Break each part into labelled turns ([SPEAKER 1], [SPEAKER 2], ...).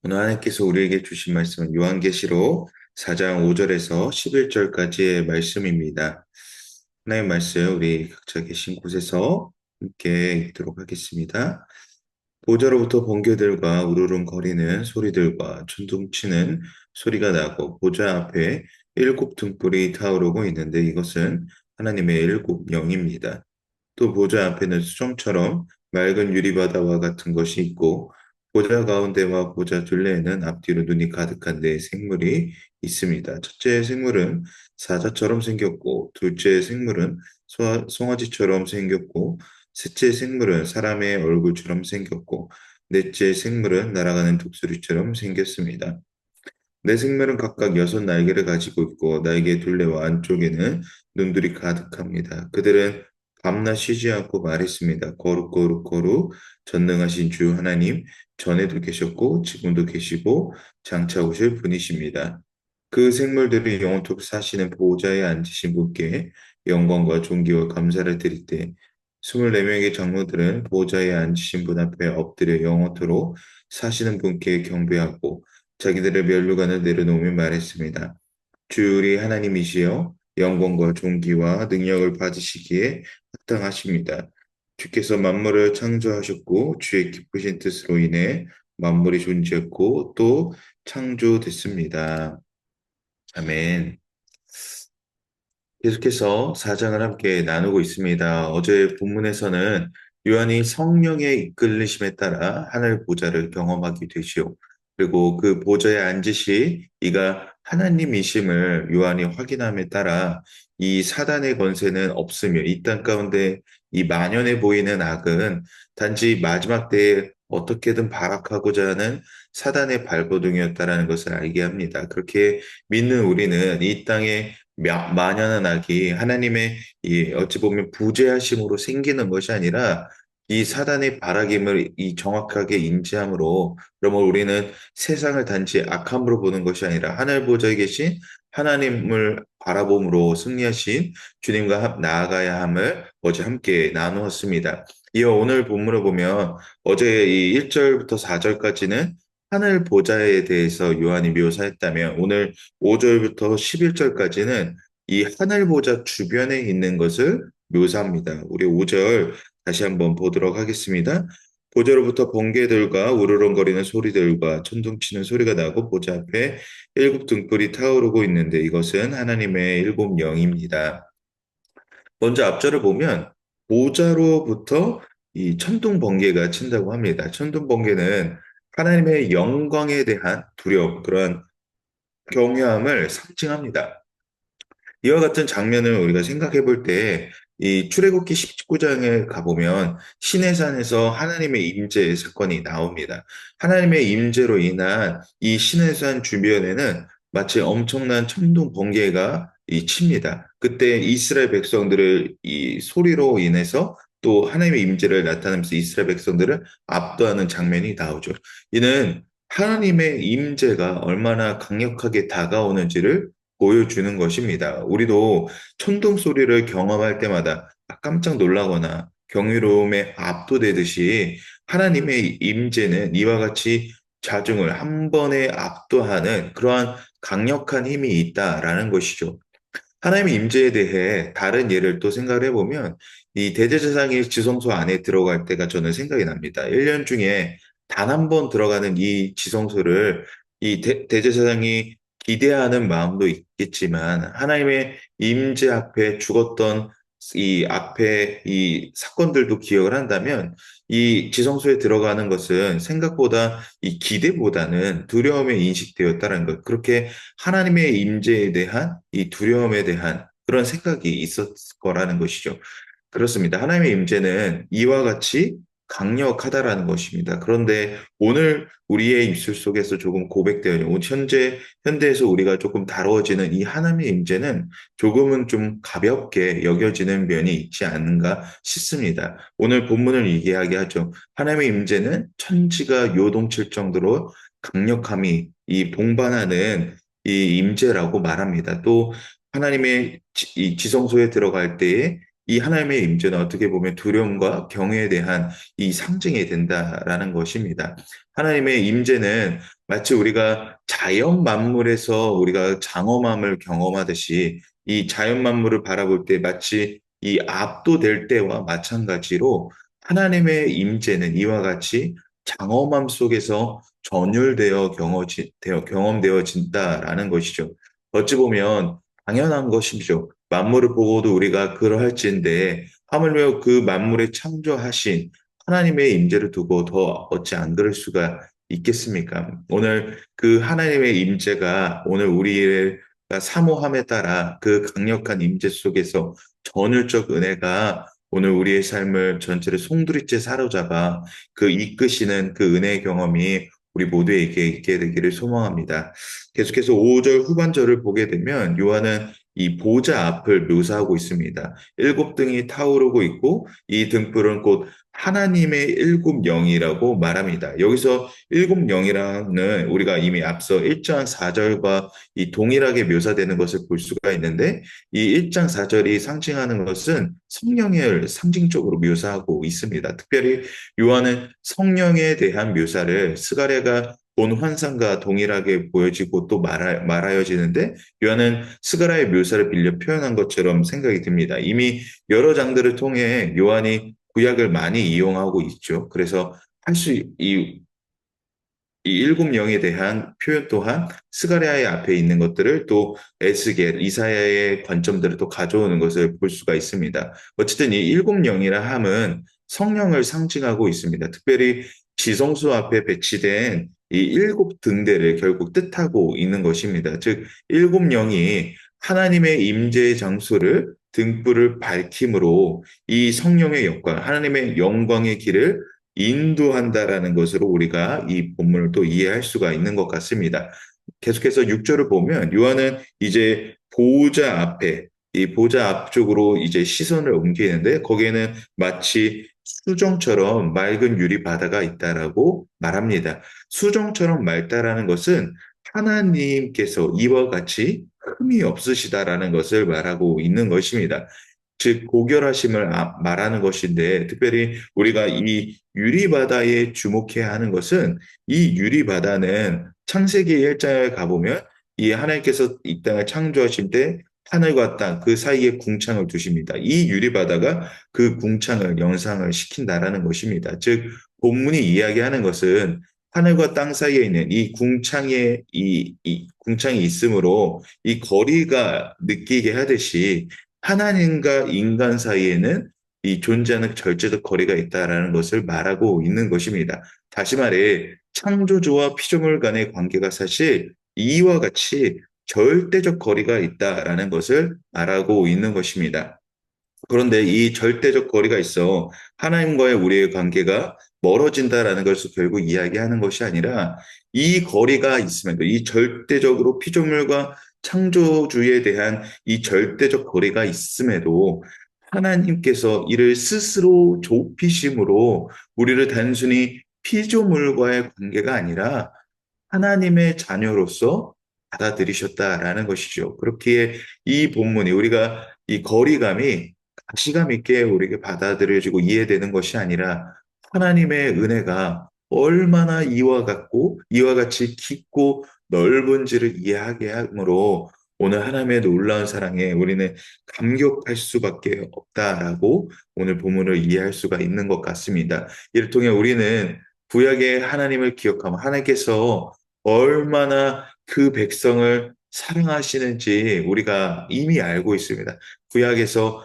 [SPEAKER 1] 오늘 하나님께서 우리에게 주신 말씀은 요한계시록 4장 5절에서 11절까지의 말씀입니다. 하나님의 말씀 우리 각자 계신 곳에서 함께 읽도록 하겠습니다. 보좌로부터 번개들과 우르릉거리는 소리들과 천둥치는 소리가 나고 보좌 앞에 일곱 등불이 타오르고 있는데 이것은 하나님의 일곱 영입니다. 또 보좌 앞에는 수정처럼 맑은 유리바다와 같은 것이 있고 보좌 가운데와 보좌 둘레에는 앞뒤로 눈이 가득한 네 생물이 있습니다. 첫째 생물은 사자처럼 생겼고 둘째 생물은 송아지처럼 생겼고 셋째 생물은 사람의 얼굴처럼 생겼고 넷째 생물은 날아가는 독수리처럼 생겼습니다. 네 생물은 각각 여섯 날개를 가지고 있고 날개 둘레와 안쪽에는 눈들이 가득합니다. 그들은 밤낮 쉬지 않고 말했습니다. 거룩 거룩 거룩 전능하신 주 하나님 전에도 계셨고 지금도 계시고 장차 오실 분이십니다. 그 생물들이 영원토록 사시는 보호자에 앉으신 분께 영광과 존귀와 감사를 드릴 때 24명의 장로들은 보호자에 앉으신 분 앞에 엎드려 영원토록 사시는 분께 경배하고 자기들의 면류관을 내려놓으며 말했습니다. 주 우리 하나님이시여 영광과 존귀와 능력을 받으시기에 합당하십니다. 주께서 만물을 창조하셨고 주의 기쁘신 뜻으로 인해 만물이 존재했고 또 창조됐습니다. 아멘. 계속해서 사장을 함께 나누고 있습니다. 어제 본문에서는 요한이 성령의 이끌리심에 따라 하늘 보좌를 경험하게 되시오. 그리고 그 보좌에 앉으시 이가 하나님이심을 요한이 확인함에 따라 이 사단의 권세는 없으며 이 땅 가운데 이 만연해 보이는 악은 단지 마지막 때에 어떻게든 발악하고자 하는 사단의 발버둥이었다라는 것을 알게 합니다. 그렇게 믿는 우리는 이 땅에 만연한 악이 하나님의 이 어찌 보면 부재하심으로 생기는 것이 아니라 이 사단의 발악임을 이 정확하게 인지함으로 그러면 우리는 세상을 단지 악함으로 보는 것이 아니라 하늘 보좌에 계신 하나님을 바라봄으로 승리하신 주님과 나아가야 함을 어제 함께 나누었습니다. 이어 오늘 본문을 보면 어제 이 1절부터 4절까지는 하늘 보좌에 대해서 요한이 묘사했다면 오늘 5절부터 11절까지는 이 하늘 보좌 주변에 있는 것을 묘사합니다. 우리 5절 다시 한번 보도록 하겠습니다. 보좌로부터 번개들과 우르렁거리는 소리들과 천둥치는 소리가 나고 보좌 앞에 일곱 등불이 타오르고 있는데 이것은 하나님의 일곱 영입니다. 먼저 앞절을 보면 보좌로부터 이 천둥 번개가 친다고 합니다. 천둥 번개는 하나님의 영광에 대한 두려움, 그런 경외함을 상징합니다. 이와 같은 장면을 우리가 생각해 볼 때, 이 출애굽기 19장에 가보면 시내산에서 하나님의 임재 사건이 나옵니다. 하나님의 임재로 인한 이 시내산 주변에는 마치 엄청난 천둥 번개가 칩니다. 그때 이스라엘 백성들을 이 소리로 인해서 또 하나님의 임재를 나타내면서 이스라엘 백성들을 압도하는 장면이 나오죠. 이는 하나님의 임재가 얼마나 강력하게 다가오는지를 보여주는 것입니다. 우리도 천둥 소리를 경험할 때마다 깜짝 놀라거나 경이로움에 압도되듯이 하나님의 임재는 이와 같이 자중을 한 번에 압도하는 그러한 강력한 힘이 있다라는 것이죠. 하나님의 임재에 대해 다른 예를 또 생각을 해보면 이 대제사장이 지성소 안에 들어갈 때가 저는 생각이 납니다. 1년 중에 단 한 번 들어가는 이 지성소를 이 대제사장이 기대하는 마음도 있겠지만 하나님의 임재 앞에 죽었던 이 앞에 이 사건들도 기억을 한다면 이 지성소에 들어가는 것은 생각보다 이 기대보다는 두려움에 인식되었다는 것. 그렇게 하나님의 임재에 대한 이 두려움에 대한 그런 생각이 있었을 거라는 것이죠. 그렇습니다. 하나님의 임재는 이와 같이 강력하다라는 것입니다. 그런데 오늘 우리의 입술 속에서 조금 고백되어 있는 현대에서 우리가 조금 다루어지는 이 하나님의 임재는 조금은 좀 가볍게 여겨지는 면이 있지 않는가 싶습니다. 오늘 본문을 이야기하죠. 하나님의 임재는 천지가 요동칠 정도로 강력함이 이 봉반하는 이 임재라고 말합니다. 또 하나님의 이 지성소에 들어갈 때에 이 하나님의 임재는 어떻게 보면 두려움과 경외에 대한 이 상징이 된다라는 것입니다. 하나님의 임재는 마치 우리가 자연 만물에서 우리가 장엄함을 경험하듯이 이 자연 만물을 바라볼 때 마치 이 압도될 때와 마찬가지로 하나님의 임재는 이와 같이 장엄함 속에서 전율되어 경험되어진다라는 것이죠. 어찌 보면 당연한 것이죠. 만물을 보고도 우리가 그러할진데 하물며 그 만물에 창조하신 하나님의 임재를 두고 더 어찌 안 그럴 수가 있겠습니까? 오늘 그 하나님의 임재가 오늘 우리가 사모함에 따라 그 강력한 임재 속에서 전율적 은혜가 오늘 우리의 삶을 전체를 송두리째 사로잡아 그 이끄시는 그 은혜의 경험이 우리 모두에게 있게 되기를 소망합니다. 계속해서 5절 후반절을 보게 되면 요한은 이 보좌 앞을 묘사하고 있습니다. 일곱 등이 타오르고 있고 이 등불은 곧 하나님의 일곱 영이라고 말합니다. 여기서 일곱 영이라는 우리가 이미 앞서 1장 4절과 이 동일하게 묘사되는 것을 볼 수가 있는데 이 1장 4절이 상징하는 것은 성령을 상징적으로 묘사하고 있습니다. 특별히 요한은 성령에 대한 묘사를 스가랴가 본 환상과 동일하게 보여지고 또 말하여지는데 요한은 스가랴의 묘사를 빌려 표현한 것처럼 생각이 듭니다. 이미 여러 장들을 통해 요한이 구약을 많이 이용하고 있죠. 그래서 이 일곱 영에 대한 표현 또한 스가랴의 앞에 있는 것들을 또 에스겔, 이사야의 관점들을 또 가져오는 것을 볼 수가 있습니다. 어쨌든 이 일곱 영이라 함은 성령을 상징하고 있습니다. 특별히 지성소 앞에 배치된 이 일곱 등대를 결국 뜻하고 있는 것입니다. 즉, 일곱 영이 하나님의 임재의 장소를 등불을 밝힘으로 이 성령의 역광, 하나님의 영광의 길을 인도한다라는 것으로 우리가 이 본문을 또 이해할 수가 있는 것 같습니다. 계속해서 6절을 보면 요한은 이제 보호자 앞에 이 보좌 앞쪽으로 이제 시선을 옮기는데 거기에는 마치 수정처럼 맑은 유리 바다가 있다라고 말합니다. 수정처럼 맑다라는 것은 하나님께서 이와 같이 흠이 없으시다라는 것을 말하고 있는 것입니다. 즉 고결하심을 말하는 것인데 특별히 우리가 이 유리바다에 주목해야 하는 것은 이 유리바다는 창세기 1장에 가보면 이 하나님께서 이 땅을 창조하실 때 하늘과 땅 그 사이에 궁창을 두십니다. 이 유리바다가 그 궁창을 연상을 시킨다라는 것입니다. 즉 본문이 이야기하는 것은 하늘과 땅 사이에 있는 이 궁창에 이 궁창이 있으므로 이 거리가 느끼게 하듯이 하나님과 인간 사이에는 이 존재하는 절제적 거리가 있다라는 것을 말하고 있는 것입니다. 다시 말해 창조주와 피조물 간의 관계가 사실 이와 같이 절대적 거리가 있다라는 것을 말하고 있는 것입니다. 그런데 이 절대적 거리가 있어 하나님과의 우리의 관계가 멀어진다라는 것을 결국 이야기하는 것이 아니라 이 거리가 있음에도 이 절대적으로 피조물과 창조주에 대한 이 절대적 거리가 있음에도 하나님께서 이를 스스로 좁히심으로 우리를 단순히 피조물과의 관계가 아니라 하나님의 자녀로서 받아들이셨다라는 것이죠. 그렇기에 이 본문이 우리가 이 거리감이 가시감 있게 우리에게 받아들여지고 이해되는 것이 아니라 하나님의 은혜가 얼마나 이와 같이 깊고 넓은지를 이해하게 하므로 오늘 하나님의 놀라운 사랑에 우리는 감격할 수밖에 없다라고 오늘 본문을 이해할 수가 있는 것 같습니다. 이를 통해 우리는 구약의 하나님을 기억하면 하나님께서 얼마나 그 백성을 사랑하시는지 우리가 이미 알고 있습니다. 구약에서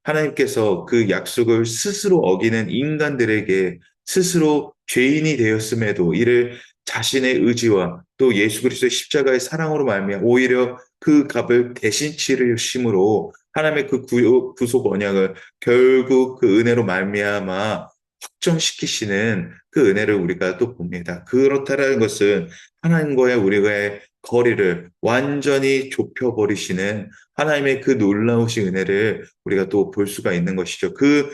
[SPEAKER 1] 하나님께서 그 약속을 스스로 어기는 인간들에게 스스로 죄인이 되었음에도 이를 자신의 의지와 또 예수 그리스도의 십자가의 사랑으로 말미암아 오히려 그 값을 대신 치르심으로 하나님의 그 구속 언약을 결국 그 은혜로 말미암아 확정시키시는 그 은혜를 우리가 또 봅니다. 그렇다라는 것은 하나님과의 우리의 거리를 완전히 좁혀버리시는 하나님의 그 놀라우신 은혜를 우리가 또 볼 수가 있는 것이죠. 그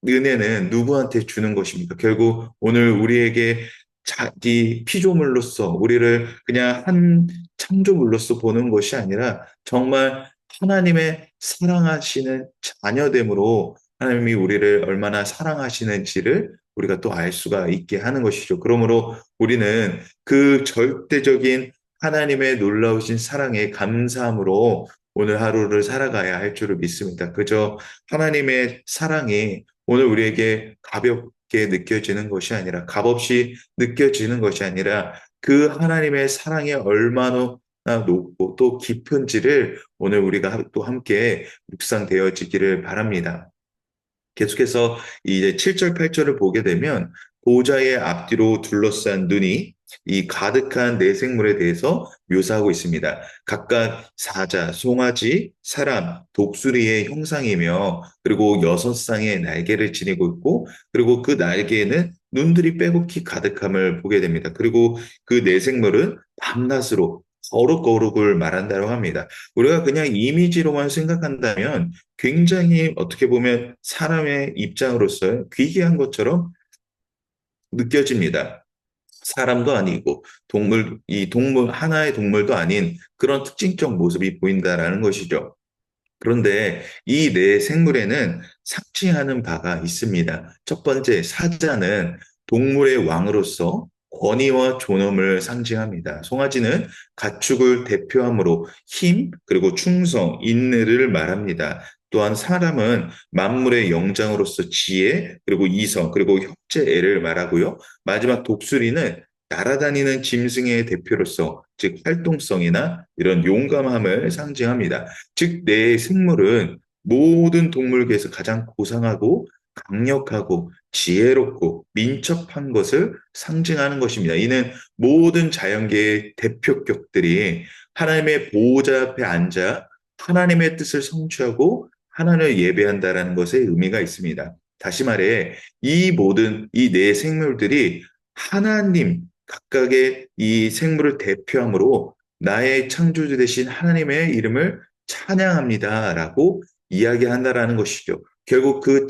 [SPEAKER 1] 은혜는 누구한테 주는 것입니까? 결국 오늘 우리에게 자기 피조물로서 우리를 그냥 한 창조물로서 보는 것이 아니라 정말 하나님의 사랑하시는 자녀됨으로 하나님이 우리를 얼마나 사랑하시는지를 우리가 또 알 수가 있게 하는 것이죠. 그러므로 우리는 그 절대적인 하나님의 놀라우신 사랑에 감사함으로 오늘 하루를 살아가야 할 줄을 믿습니다. 그저 하나님의 사랑이 오늘 우리에게 가볍게 느껴지는 것이 아니라, 값없이 느껴지는 것이 아니라, 그 하나님의 사랑이 얼마나 높고 또 깊은지를 오늘 우리가 또 함께 묵상되어지기를 바랍니다. 계속해서 이제 7절, 8절을 보게 되면 보좌의 앞뒤로 둘러싼 눈이 이 가득한 네 생물에 대해서 묘사하고 있습니다. 각각 사자, 송아지, 사람, 독수리의 형상이며 그리고 여섯 쌍의 날개를 지니고 있고 그리고 그 날개에는 눈들이 빼곡히 가득함을 보게 됩니다. 그리고 그 네 생물은 밤낮으로 거룩거룩을 말한다고 합니다. 우리가 그냥 이미지로만 생각한다면 굉장히 어떻게 보면 사람의 입장으로서 귀귀한 것처럼 느껴집니다. 사람도 아니고 이 동물, 하나의 동물도 아닌 그런 특징적 모습이 보인다라는 것이죠. 그런데 이 네 생물에는 상징하는 바가 있습니다. 첫 번째, 사자는 동물의 왕으로서 권위와 존엄을 상징합니다. 송아지는 가축을 대표하므로 힘, 그리고 충성, 인내를 말합니다. 또한 사람은 만물의 영장으로서 지혜, 그리고 이성, 그리고 협재애를 말하고요. 마지막 독수리는 날아다니는 짐승의 대표로서, 즉 활동성이나 이런 용감함을 상징합니다. 즉, 내 생물은 모든 동물계에서 가장 고상하고 강력하고 지혜롭고 민첩한 것을 상징하는 것입니다. 이는 모든 자연계의 대표격들이 하나님의 보호자 앞에 앉아 하나님의 뜻을 성취하고 하나님을 예배한다라는 것에 의미가 있습니다. 다시 말해, 이 네 생물들이 하나님, 각각의 이 생물을 대표함으로 나의 창조주 되신 하나님의 이름을 찬양합니다라고 이야기한다라는 것이죠. 결국 그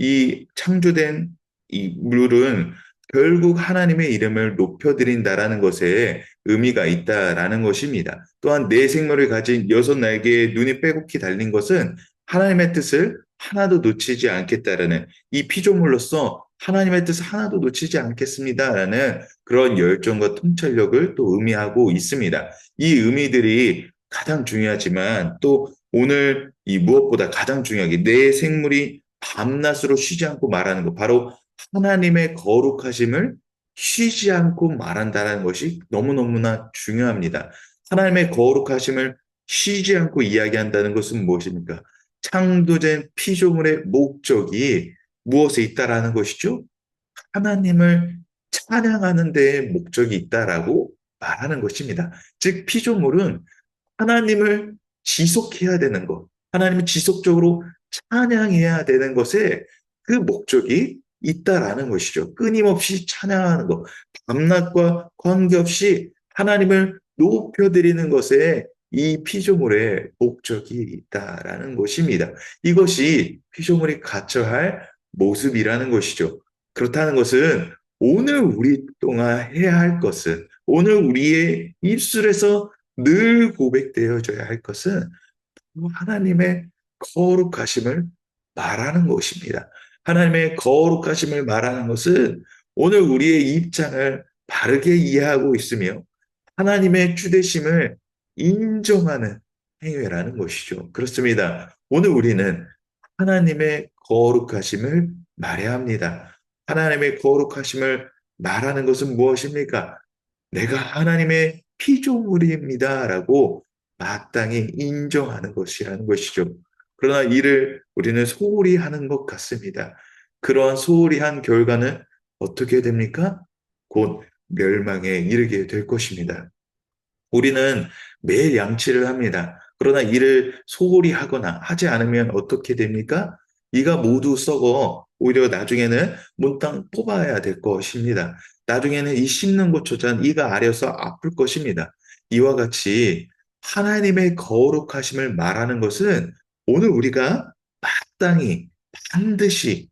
[SPEAKER 1] 이 창조된 이 물은 결국 하나님의 이름을 높여드린다라는 것에 의미가 있다라는 것입니다. 또한 네 생물을 가진 여섯 날개의 눈이 빼곡히 달린 것은 하나님의 뜻을 하나도 놓치지 않겠다라는, 이 피조물로서 하나님의 뜻을 하나도 놓치지 않겠습니다라는 그런 열정과 통찰력을 또 의미하고 있습니다. 이 의미들이 가장 중요하지만 또 오늘 이 무엇보다 가장 중요하게 내 생물이 밤낮으로 쉬지 않고 말하는 것, 바로 하나님의 거룩하심을 쉬지 않고 말한다는 것이 너무너무나 중요합니다. 하나님의 거룩하심을 쉬지 않고 이야기한다는 것은 무엇입니까? 창조된 피조물의 목적이 무엇에 있다라는 것이죠? 하나님을 찬양하는 데에 목적이 있다라고 말하는 것입니다. 즉, 피조물은 하나님을 지속해야 되는 것, 하나님을 지속적으로 찬양해야 되는 것에 그 목적이 있다라는 것이죠. 끊임없이 찬양하는 것, 밤낮과 관계없이 하나님을 높여드리는 것에 이 피조물의 목적이 있다라는 것입니다. 이것이 피조물이 갖춰야 할 모습이라는 것이죠. 그렇다는 것은 오늘 우리 동안 해야 할 것은, 오늘 우리의 입술에서 늘 고백되어져야 할 것은 하나님의 거룩하심을 말하는 것입니다. 하나님의 거룩하심을 말하는 것은 오늘 우리의 입장을 바르게 이해하고 있으며 하나님의 주되심을 인정하는 행위라는 것이죠. 그렇습니다. 오늘 우리는 하나님의 거룩하심을 말해야 합니다. 하나님의 거룩하심을 말하는 것은 무엇입니까? 내가 하나님의 피조물입니다라고 마땅히 인정하는 것이라는 것이죠. 그러나 이를 우리는 소홀히 하는 것 같습니다. 그러한 소홀히 한 결과는 어떻게 됩니까? 곧 멸망에 이르게 될 것입니다. 우리는 매일 양치를 합니다. 그러나 이를 소홀히 하거나 하지 않으면 어떻게 됩니까? 이가 모두 썩어 오히려 나중에는 몽땅 뽑아야 될 것입니다. 나중에는 이 씹는 곳조차 이가 아려서 아플 것입니다. 이와 같이 하나님의 거룩하심을 말하는 것은 오늘 우리가 마땅히 반드시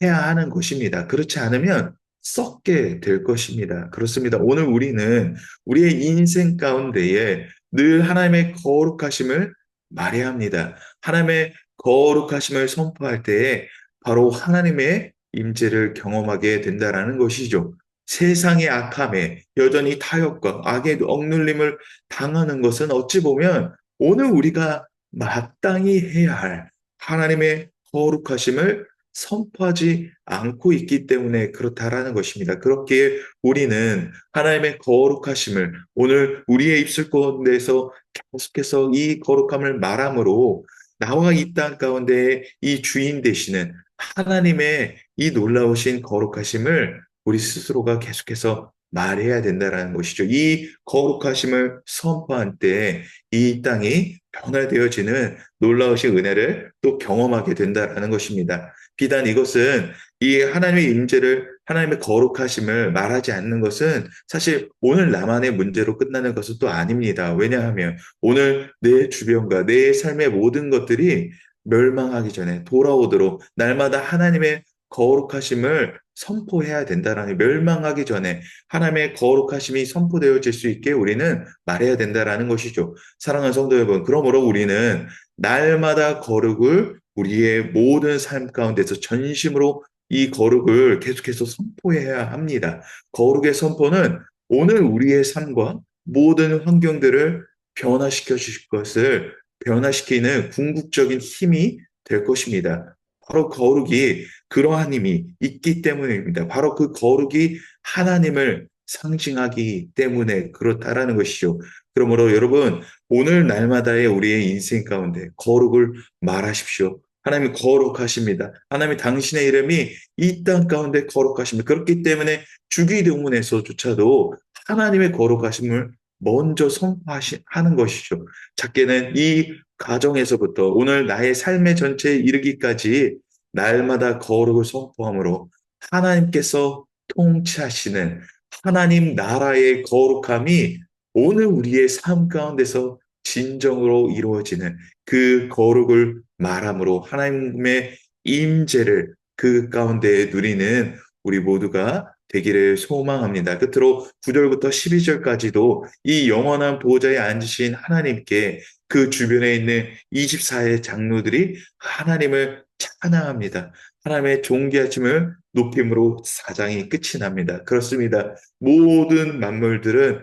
[SPEAKER 1] 해야 하는 것입니다. 그렇지 않으면 썩게 될 것입니다. 그렇습니다. 오늘 우리는 우리의 인생 가운데에 늘 하나님의 거룩하심을 말해야 합니다. 하나님의 거룩하심을 선포할 때에 바로 하나님의 임재를 경험하게 된다라는 것이죠. 세상의 악함에 여전히 타협과 악의 억눌림을 당하는 것은 어찌 보면 오늘 우리가 마땅히 해야 할 하나님의 거룩하심을 선포하지 않고 있기 때문에 그렇다라는 것입니다. 그렇기에 우리는 하나님의 거룩하심을 오늘 우리의 입술 가운데서 계속해서 이 거룩함을 말함으로 나와 이 땅 가운데 이 주인 되시는 하나님의 이 놀라우신 거룩하심을 우리 스스로가 계속해서 말해야 된다라는 것이죠. 이 거룩하심을 선포한 때 이 땅이 변화되어지는 놀라우신 은혜를 또 경험하게 된다라는 것입니다. 비단 이것은 이 하나님의 임재를 하나님의 거룩하심을 말하지 않는 것은 사실 오늘 나만의 문제로 끝나는 것은 또 아닙니다. 왜냐하면 오늘 내 주변과 내 삶의 모든 것들이 멸망하기 전에 돌아오도록 날마다 하나님의 거룩하심을 선포해야 된다라는 멸망하기 전에 하나님의 거룩하심이 선포되어질 수 있게 우리는 말해야 된다라는 것이죠. 사랑하는 성도 여러분, 그러므로 우리는 날마다 거룩을 우리의 모든 삶 가운데서 전심으로 이 거룩을 계속해서 선포해야 합니다. 거룩의 선포는 오늘 우리의 삶과 모든 환경들을 변화시켜 주실 것을 변화시키는 궁극적인 힘이 될 것입니다. 바로 거룩이 그러한 힘이 있기 때문입니다. 바로 그 거룩이 하나님을 상징하기 때문에 그렇다라는 것이죠. 그러므로 여러분, 오늘 날마다의 우리의 인생 가운데 거룩을 말하십시오. 하나님 거룩하십니다. 하나님 당신의 이름이 이 땅 가운데 거룩하십니다. 그렇기 때문에 주기도문에서조차도 하나님의 거룩하심을 먼저 선포하는 것이죠. 작게는 이 가정에서부터 오늘 나의 삶의 전체에 이르기까지 날마다 거룩을 선포함으로 하나님께서 통치하시는 하나님 나라의 거룩함이 오늘 우리의 삶 가운데서 진정으로 이루어지는 그 거룩을 말함으로 하나님의 임재를 그 가운데 누리는 우리 모두가 되기를 소망합니다. 끝으로 9절부터 12절까지도 이 영원한 보좌에 앉으신 하나님께 그 주변에 있는 24의 장로들이 하나님을 찬양합니다. 하나님의 존귀하심을 높임으로 사장이 끝이 납니다. 그렇습니다. 모든 만물들은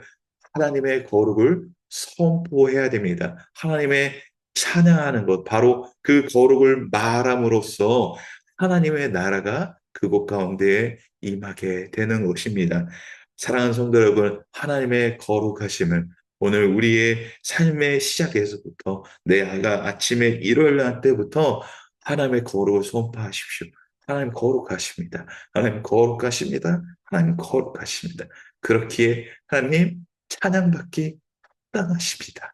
[SPEAKER 1] 하나님의 거룩을 선포해야 됩니다. 하나님의 찬양하는 것, 바로 그 거룩을 말함으로써 하나님의 나라가 그곳 가운데 임하게 되는 것입니다. 사랑하는 성도 여러분, 하나님의 거룩하심을 오늘 우리의 삶의 시작에서부터 내 아가 아침에 일어날 때부터 하나님의 거룩을 선포하십시오. 하나님 거룩하십니다. 하나님 거룩하십니다. 하나님 거룩하십니다. 그렇기에 하나님 찬양받기 합당하십니다.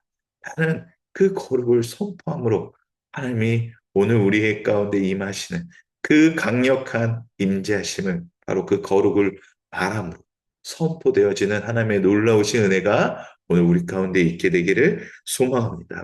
[SPEAKER 1] 나는 그 거룩을 선포함으로 하나님이 오늘 우리의 가운데 임하시는 그 강력한 임재하심을 바로 그 거룩을 말함으로 선포되어지는 하나님의 놀라우신 은혜가 오늘 우리 가운데 있게 되기를 소망합니다.